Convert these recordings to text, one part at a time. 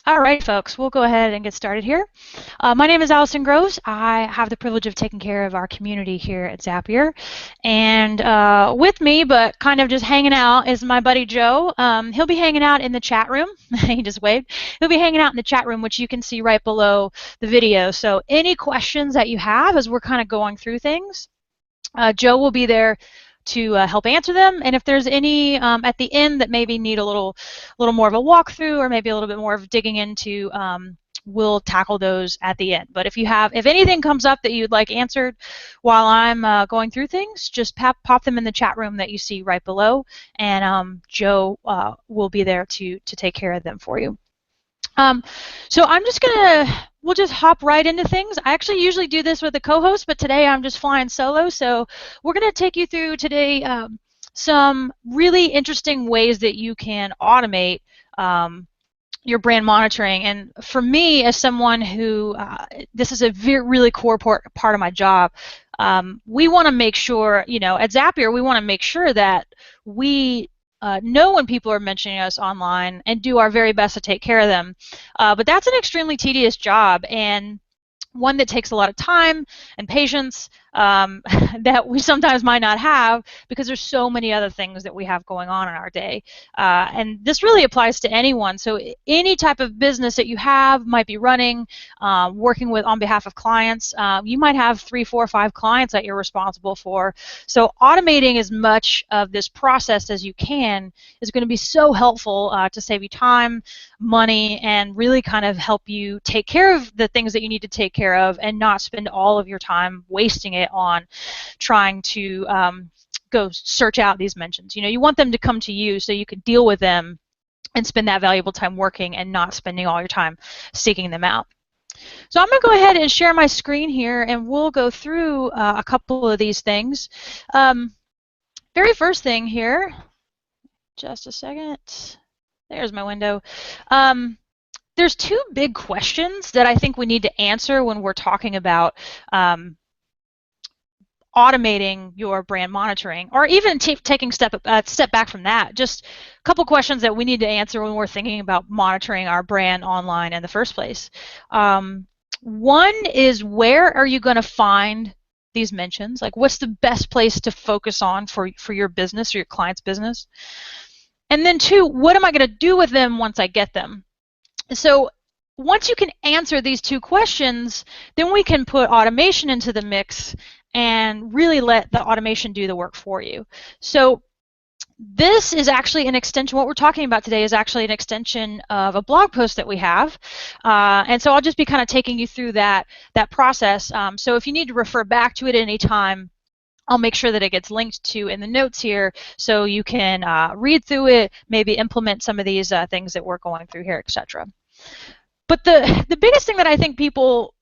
All right, folks, we'll go ahead and get started here. My name is Allison Groves. I have the privilege of taking care of our community here at Zapier. And with me, but kind of just hanging out, is my buddy Joe. He'll be hanging out in the chat room. He just waved. He'll be hanging out in the chat room, which you can see right below the video. So any questions that you have as we're kind of going through things, Joe will be there to help answer them, and if there's any at the end that maybe need a little more of a walkthrough or maybe a little bit more of digging into, we'll tackle those at the end. But if anything comes up that you'd like answered while I'm going through things, just pop them in the chat room that you see right below, and Joe will be there to take care of them for you. So we'll just hop right into things. I actually usually do this with a co-host, but today I'm just flying solo. So we're going to take you through today some really interesting ways that you can automate your brand monitoring. And for me, as someone who, this is a really core part of my job, we want to make sure, at Zapier, we want to make sure that we know when people are mentioning us online and do our very best to take care of them. But that's an extremely tedious job, and one that takes a lot of time and patience that we sometimes might not have because there's so many other things that we have going on in our day. And this really applies to anyone. So any type of business that you have, might be running, working with on behalf of clients, you might have 3, 4, 5 clients that you're responsible for. So automating as much of this process as you can is going to be so helpful to save you time, money, and really kind of help you take care of the things that you need to take care of and not spend all of your time wasting it on trying to go search out these mentions. You want them to come to you so you can deal with them and spend that valuable time working and not spending all your time seeking them out. So I'm going to go ahead and share my screen here, and we'll go through a couple of these things. Very first thing here, just a second. There's my window. There's 2 big questions that I think we need to answer when we're talking about automating your brand monitoring, or even taking step back from that. Just a couple questions that we need to answer when we're thinking about monitoring our brand online in the first place. One is, where are you going to find these mentions? Like, what's the best place to focus on for your business or your client's business? And then 2, what am I going to do with them once I get them? So once you can answer these 2 questions, then we can put automation into the mix and really let the automation do the work for you. So this is actually an extension. What we're talking about today is actually an extension of a blog post that we have. And so I'll just be kind of taking you through that process. So if you need to refer back to it at any time, I'll make sure that it gets linked to in the notes here so you can read through it, maybe implement some of these things that we're going through here, etc. But the biggest thing that I think people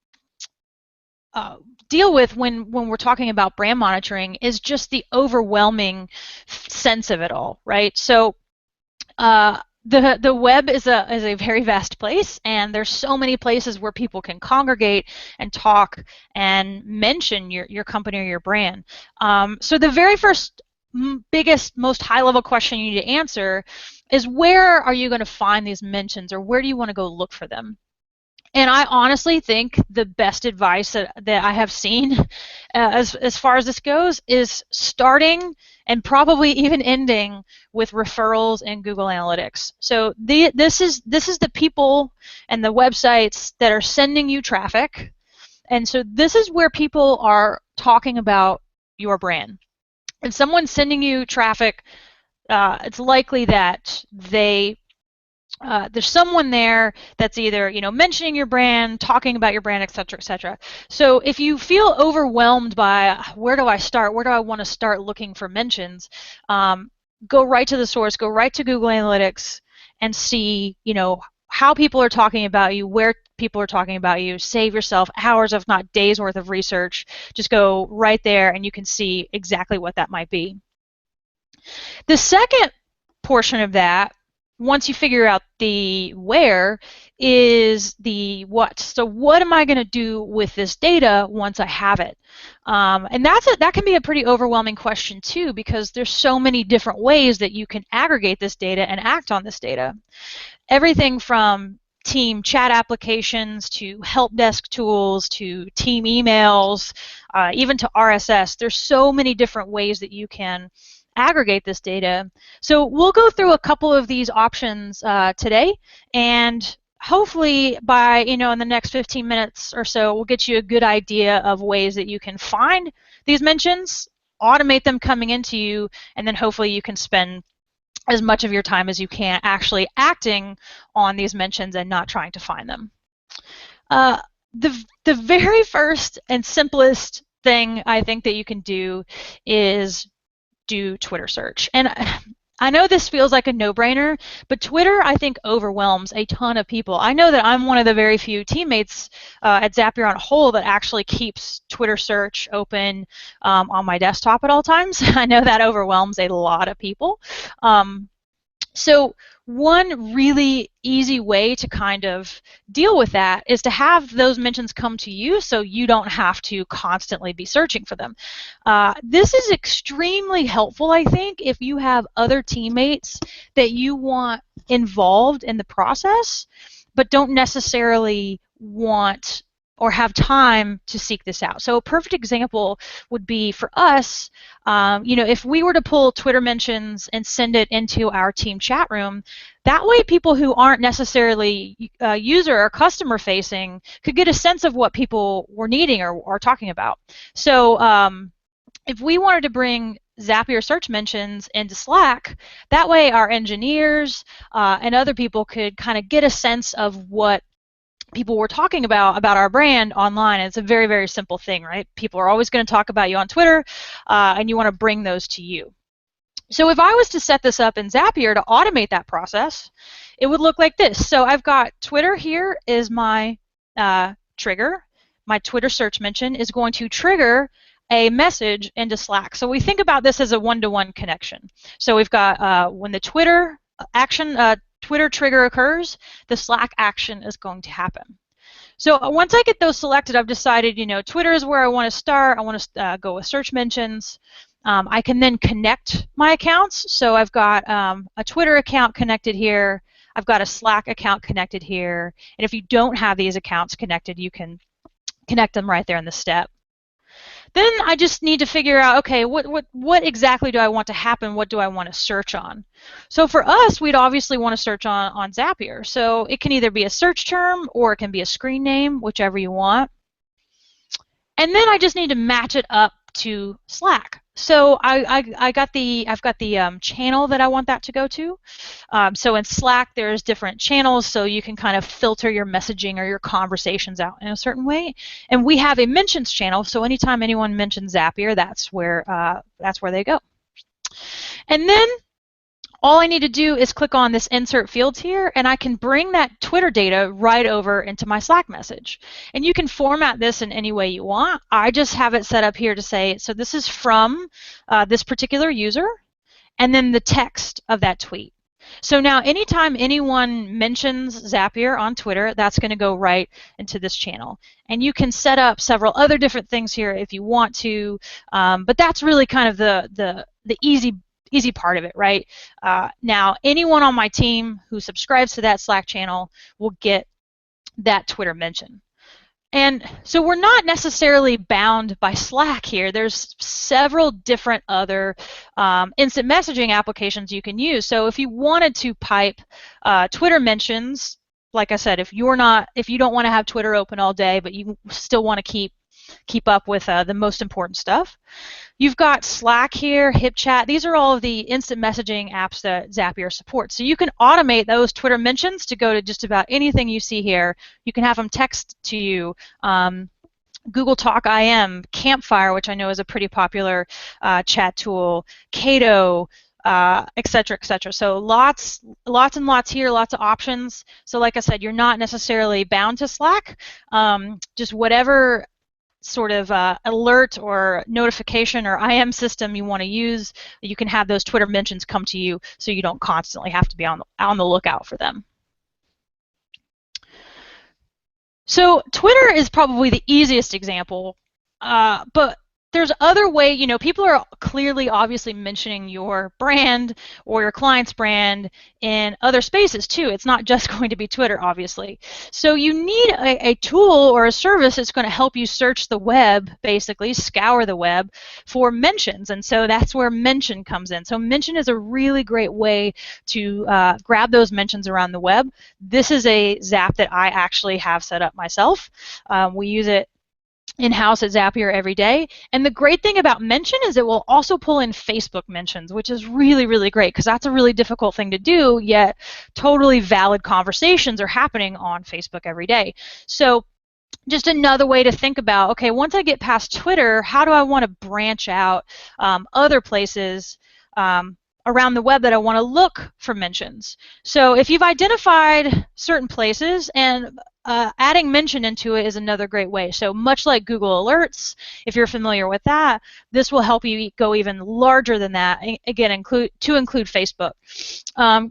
deal with when we're talking about brand monitoring is just the overwhelming sense of it all, right? So the web is a very vast place, and there's so many places where people can congregate and talk and mention your company or your brand. So the very first biggest, most high-level question you need to answer is, where are you going to find these mentions, or where do you want to go look for them? And I honestly think the best advice that I have seen as far as this goes is starting and probably even ending with referrals in Google Analytics. So this is the people and the websites that are sending you traffic. And so this is where people are talking about your brand. If someone's sending you traffic, it's likely that there's someone there that's either mentioning your brand, talking about your brand, etc., etc. So if you feel overwhelmed by where do I start, where do I want to start looking for mentions, go right to the source, go right to Google Analytics, and see how people are talking about you, where people are talking about you. Save yourself hours, if not days worth of research. Just go right there, and you can see exactly what that might be. The second portion of that, once you figure out the where, is the what. So what am I going to do with this data once I have it? And that can be a pretty overwhelming question too, because there's so many different ways that you can aggregate this data and act on this data. Everything from team chat applications to help desk tools to team emails, even to RSS. There's so many different ways that you can aggregate this data. So we'll go through a couple of these options today, and hopefully by in the next 15 minutes or so, we'll get you a good idea of ways that you can find these mentions, automate them coming into you, and then hopefully you can spend as much of your time as you can actually acting on these mentions and not trying to find them. The very first and simplest thing I think that you can do is do Twitter search. And I know this feels like a no-brainer, but Twitter, I think, overwhelms a ton of people. I know that I'm one of the very few teammates at Zapier on a whole that actually keeps Twitter search open on my desktop at all times. I know that overwhelms a lot of people. So one really easy way to kind of deal with that is to have those mentions come to you so you don't have to constantly be searching for them. This is extremely helpful, I think, if you have other teammates that you want involved in the process but don't necessarily want or have time to seek this out. So a perfect example would be for us, if we were to pull Twitter mentions and send it into our team chat room, that way people who aren't necessarily user or customer facing could get a sense of what people were needing or talking about. So if we wanted to bring Zapier search mentions into Slack, that way our engineers and other people could kind of get a sense of what people were talking about our brand online. It's a very, very simple thing, right? People are always going to talk about you on Twitter, and you want to bring those to you. So if I was to set this up in Zapier to automate that process, it would look like this. So I've got Twitter here is my trigger. My Twitter search mention is going to trigger a message into Slack. So we think about this as a one-to-one connection. So we've got when the Twitter action Twitter trigger occurs, the Slack action is going to happen. So once I get those selected, I've decided, Twitter is where I want to start. I want to go with search mentions. I can then connect my accounts. So I've got a Twitter account connected here. I've got a Slack account connected here. And if you don't have these accounts connected, you can connect them right there in the step. Then I just need to figure out, okay, what exactly do I want to happen? What do I want to search on? So for us, we'd obviously want to search on Zapier. So it can either be a search term or it can be a screen name, whichever you want. And then I just need to match it up to Slack. So I've got the channel that I want that to go to. So in Slack, there's different channels, so you can kind of filter your messaging or your conversations out in a certain way. And we have a mentions channel, so anytime anyone mentions Zapier, that's where they go. And then all I need to do is click on this insert fields here, and I can bring that Twitter data right over into my Slack message. And you can format this in any way you want. I just have it set up here to say, so this is from this particular user, and then the text of that tweet. So now anytime anyone mentions Zapier on Twitter, that's going to go right into this channel. And you can set up several other different things here if you want to, but that's really kind of the easy part of it, right? Now, anyone on my team who subscribes to that Slack channel will get that Twitter mention. And so we're not necessarily bound by Slack here. There's several different other instant messaging applications you can use. So if you wanted to pipe Twitter mentions, like I said, if you don't want to have Twitter open all day, but you still want to keep up with the most important stuff, you've got Slack here, HipChat. These are all of the instant messaging apps that Zapier supports. So you can automate those Twitter mentions to go to just about anything you see here. You can have them text to you. Google Talk IM, Campfire, which I know is a pretty popular chat tool, Cato, et cetera, et cetera. So lots and lots here, lots of options. So like I said, you're not necessarily bound to Slack. Just whatever sort of alert or notification or IM system you want to use, you can have those Twitter mentions come to you so you don't constantly have to be on the lookout for them. So Twitter is probably the easiest example, but there's other way, you know, people are clearly obviously mentioning your brand or your client's brand in other spaces too. It's not just going to be Twitter, obviously. So you need a tool or a service that's going to help you search the web, basically scour the web for mentions. And so that's where Mention comes in. So Mention is a really great way to grab those mentions around the web. This is a Zap that I actually have set up myself. We use it in-house at Zapier every day. And the great thing about Mention is it will also pull in Facebook mentions, which is really, really great because that's a really difficult thing to do, yet totally valid conversations are happening on Facebook every day. So just another way to think about, okay, once I get past Twitter, how do I want to branch out other places around the web that I want to look for mentions? So if you've identified certain places, and adding mention into it is another great way. So much like Google Alerts, if you're familiar with that, this will help you go even larger than that, again, include Facebook.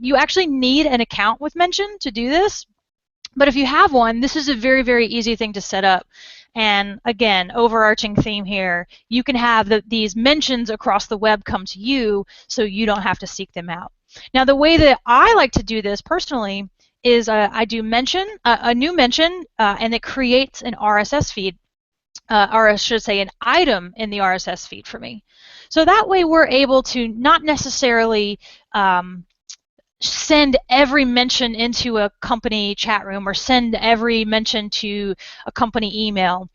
You actually need an account with Mention to do this, but if you have one, this is a very, very easy thing to set up. And again, overarching theme here, you can have these mentions across the web come to you so you don't have to seek them out. Now, the way that I like to do this personally is I do mention, a new mention, and it creates an RSS feed, or I should say an item in the RSS feed for me. So that way we're able to not necessarily send every mention into a company chat room or send every mention to a company email.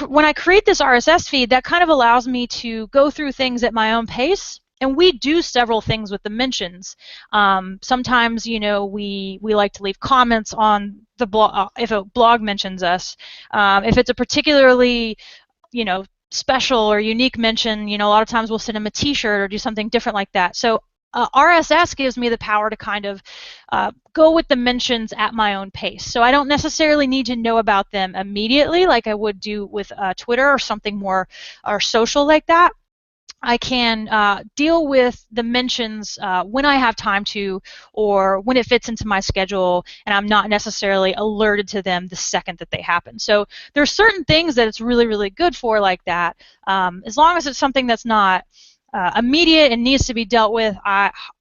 When I create this RSS feed, that kind of allows me to go through things at my own pace. And we do several things with the mentions. Sometimes, you know, we like to leave comments on the blog if a blog mentions us. If it's a particularly, you know, special or unique mention, you know, a lot of times we'll send them a T-shirt or do something different like that. So RSS gives me the power to kind of go with the mentions at my own pace. So I don't necessarily need to know about them immediately like I would do with Twitter or something more or social like that. I can deal with the mentions when I have time to, or when it fits into my schedule, and I'm not necessarily alerted to them the second that they happen. So there's certain things that it's really, really good for like that. As long as it's something that's not immediate and needs to be dealt with,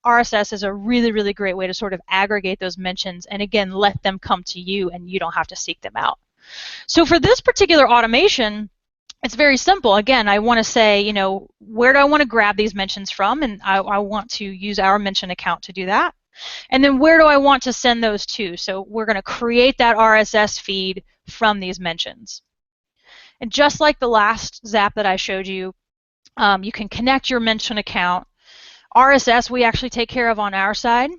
RSS is a really, really great way to sort of aggregate those mentions and, again, let them come to you and you don't have to seek them out. So for this particular automation, it's very simple. Again, I want to say, you know, where do I want to grab these mentions from? And I want to use our mention account to do that. And then where do I want to send those to? So we're going to create that RSS feed from these mentions. And just like the last Zap that I showed you, you can connect your mention account. RSS we actually take care of on our side.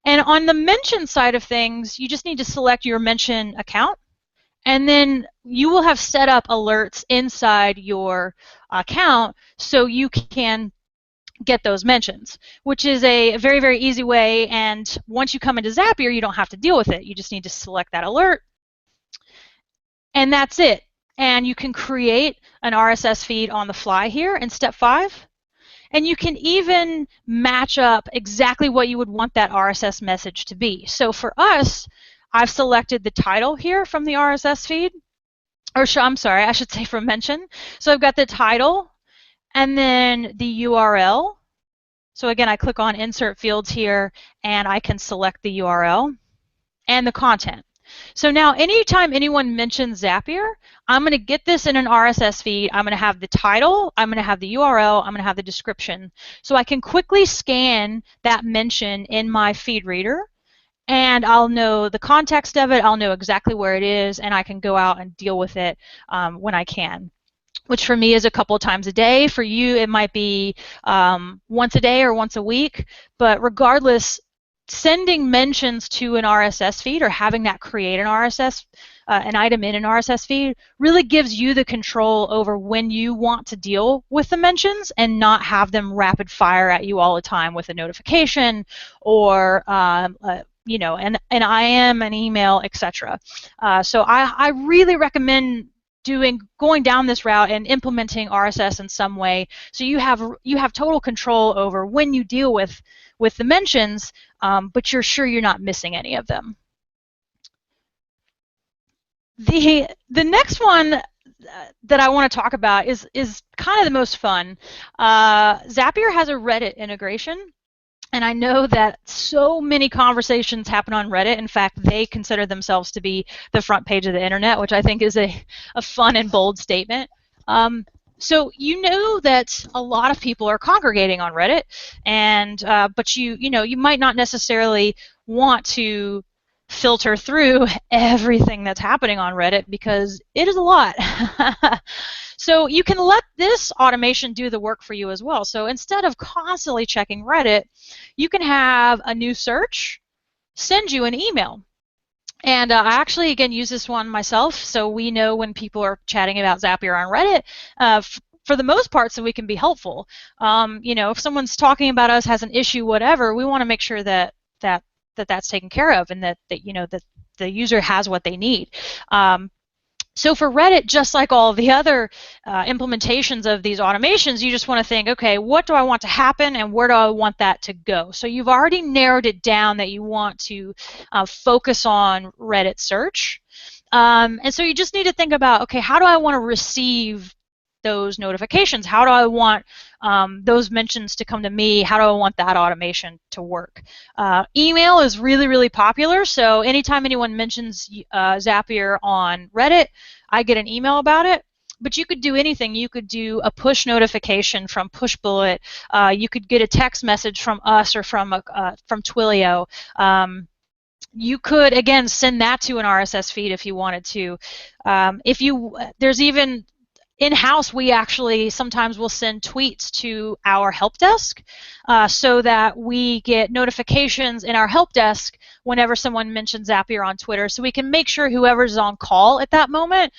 And on the mention side of things, you just need to select your mention account. And then you will have set up alerts inside your account so you can get those mentions, which is a very, very easy way. And once you come into Zapier, you don't have to deal with it. You just need to select that alert. And that's it. And you can create an RSS feed on the fly here in step 5. And you can even match up exactly what you would want that RSS message to be. So for us, I've selected the title here from the RSS feed, or I'm sorry, I should say from Mention. So I've got the title and then the URL. So again, I click on Insert Fields here and I can select the URL and the content. So now anytime anyone mentions Zapier, I'm going to get this in an RSS feed. I'm going to have the title, I'm going to have the URL, I'm going to have the description. So I can quickly scan that mention in my feed reader, and I'll know the context of it, I'll know exactly where it is, and I can go out and deal with it when I can, which for me is a couple of times a day. For you, it might be once a day or once a week, but regardless, sending mentions to an RSS feed or having that create an RSS, an item in an RSS feed really gives you the control over when you want to deal with the mentions and not have them rapid fire at you all the time with a notification or you know, an IM, an email, etc. So I really recommend going down this route and implementing RSS in some way, so you have total control over when you deal with the mentions, but you're sure you're not missing any of them. The next one that I want to talk about is kind of the most fun. Zapier has a Reddit integration. And I know that so many conversations happen on Reddit. In fact, they consider themselves to be the front page of the internet, which I think is a fun and bold statement. So you know that a lot of people are congregating on Reddit, and but you might not necessarily want to filter through everything that's happening on Reddit because it is a lot. So you can let this automation do the work for you as well. So instead of constantly checking Reddit, you can have a new search send you an email. And I actually, again, use this one myself, so we know when people are chatting about Zapier on Reddit, for the most part, so we can be helpful. If someone's talking about us, has an issue, whatever, we want to make sure that's taken care of, and that the user has what they need. So for Reddit, just like all the other implementations of these automations, you just want to think, okay, what do I want to happen and where do I want that to go? So you've already narrowed it down that you want to focus on Reddit search. And so you just need to think about, okay, how do I want to receive those notifications? How do I want those mentions to come to me? How do I want that automation to work? Email is really, really popular, so anytime anyone mentions Zapier on Reddit, I get an email about it. But you could do anything. You could do a push notification from Pushbullet. You could get a text message from us or from Twilio. You could, again, send that to an RSS feed if you wanted to. There's even in-house, we actually sometimes will send tweets to our help desk so that we get notifications in our help desk whenever someone mentions Zapier on Twitter, so we can make sure whoever's on call at that moment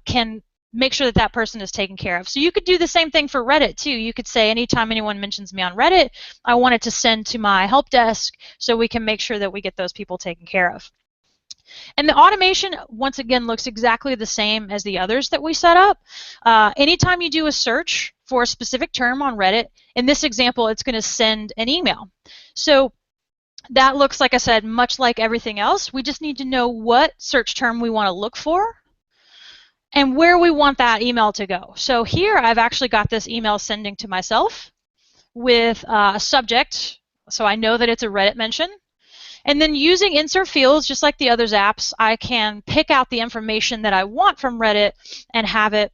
can make sure that that person is taken care of. So you could do the same thing for Reddit too. You could say anytime anyone mentions me on Reddit, I want it to send to my help desk so we can make sure that we get those people taken care of. And the automation, once again, looks exactly the same as the others that we set up. Anytime you do a search for a specific term on Reddit, in this example, it's going to send an email. So that looks, like I said, much like everything else. We just need to know what search term we want to look for and where we want that email to go. So here I've actually got this email sending to myself with a subject, so I know that it's a Reddit mention. And then using insert fields, just like the other apps, I can pick out the information that I want from Reddit and have it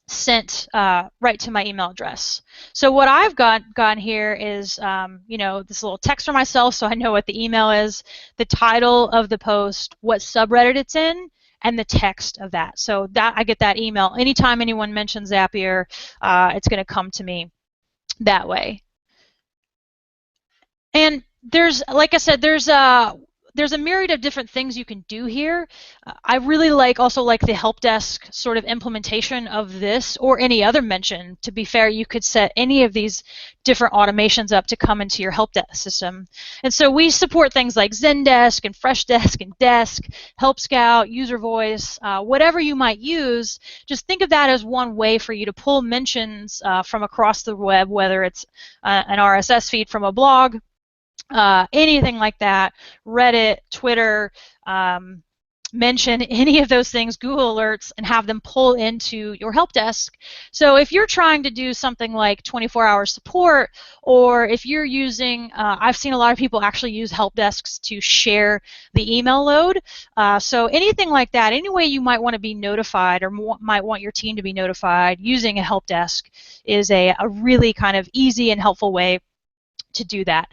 sent right to my email address. So what I've gotten here is, this little text for myself, so I know what the email is, the title of the post, what subreddit it's in, and the text of that. So that I get that email anytime anyone mentions Zapier. It's going to come to me that way. And there's, like I said, there's a myriad of different things you can do here. I really also like the help desk sort of implementation of this, or any other mention. To be fair, you could set any of these different automations up to come into your help desk system. And so we support things like Zendesk and Freshdesk and Desk, Help Scout, User Voice, whatever you might use. Just think of that as one way for you to pull mentions from across the web, whether it's an RSS feed from a blog, anything like that, Reddit, Twitter, mention any of those things, Google Alerts, and have them pull into your help desk. So if you're trying to do something like 24-hour support, or if you're using, I've seen a lot of people actually use help desks to share the email load. So anything like that, any way you might want to be notified or might want your team to be notified using a help desk is a really kind of easy and helpful way to do that.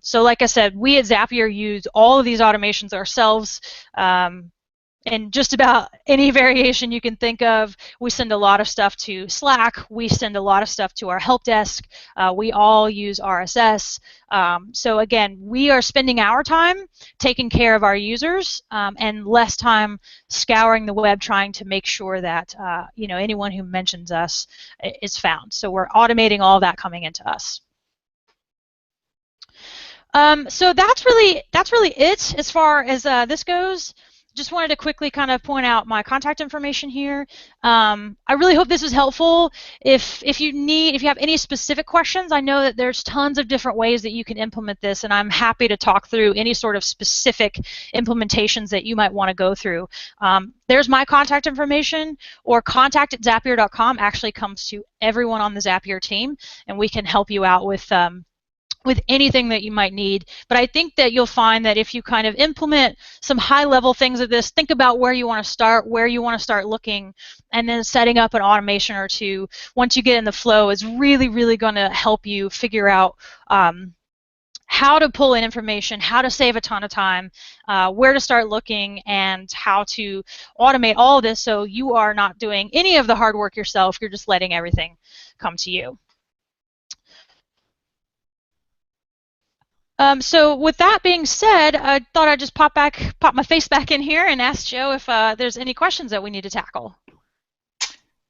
So like I said, we at Zapier use all of these automations ourselves, and just about any variation you can think of. We send a lot of stuff to Slack. We send a lot of stuff to our help desk. We all use RSS. So again, we are spending our time taking care of our users and less time scouring the web trying to make sure that anyone who mentions us is found. So we're automating all that coming into us. So that's really it as far as this goes. just wanted to quickly kind of point out my contact information here. I really hope this was helpful. If you have any specific questions, I know that there's tons of different ways that you can implement this, and I'm happy to talk through any sort of specific implementations that you might want to go through. There's my contact information, or contact@zapier.com actually comes to everyone on the Zapier team, and we can help you out with anything that you might need. But I think that you'll find that if you kind of implement some high-level things of this, think about where you want to start, where you want to start looking, and then setting up an automation or two once you get in the flow is really, really going to help you figure out how to pull in information, how to save a ton of time, where to start looking, and how to automate all of this so you are not doing any of the hard work yourself. You're just letting everything come to you. So with that being said, I thought I'd just pop my face back in here and ask Joe if there's any questions that we need to tackle.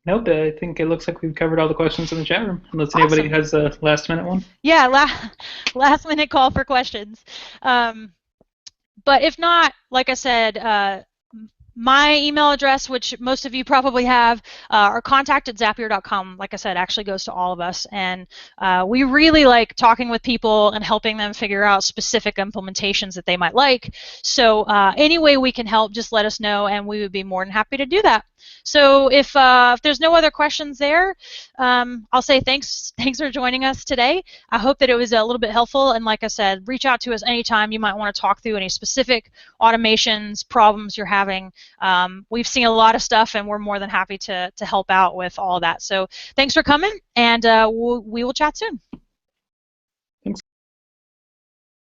Nope, I think it looks like we've covered all the questions in the chat room, unless anybody has a last-minute one. Yeah, last-minute call for questions. But if not, like I said, my email address, which most of you probably have, or contact@zapier.com, like I said, actually goes to all of us. And we really like talking with people and helping them figure out specific implementations that they might like. So any way we can help, just let us know, and we would be more than happy to do that. So if there's no other questions there, I'll say thanks for joining us today. I hope that it was a little bit helpful, and like I said, reach out to us anytime you might want to talk through any specific automations, problems you're having. We've seen a lot of stuff, and we're more than happy to help out with all that. So thanks for coming, and we will chat soon.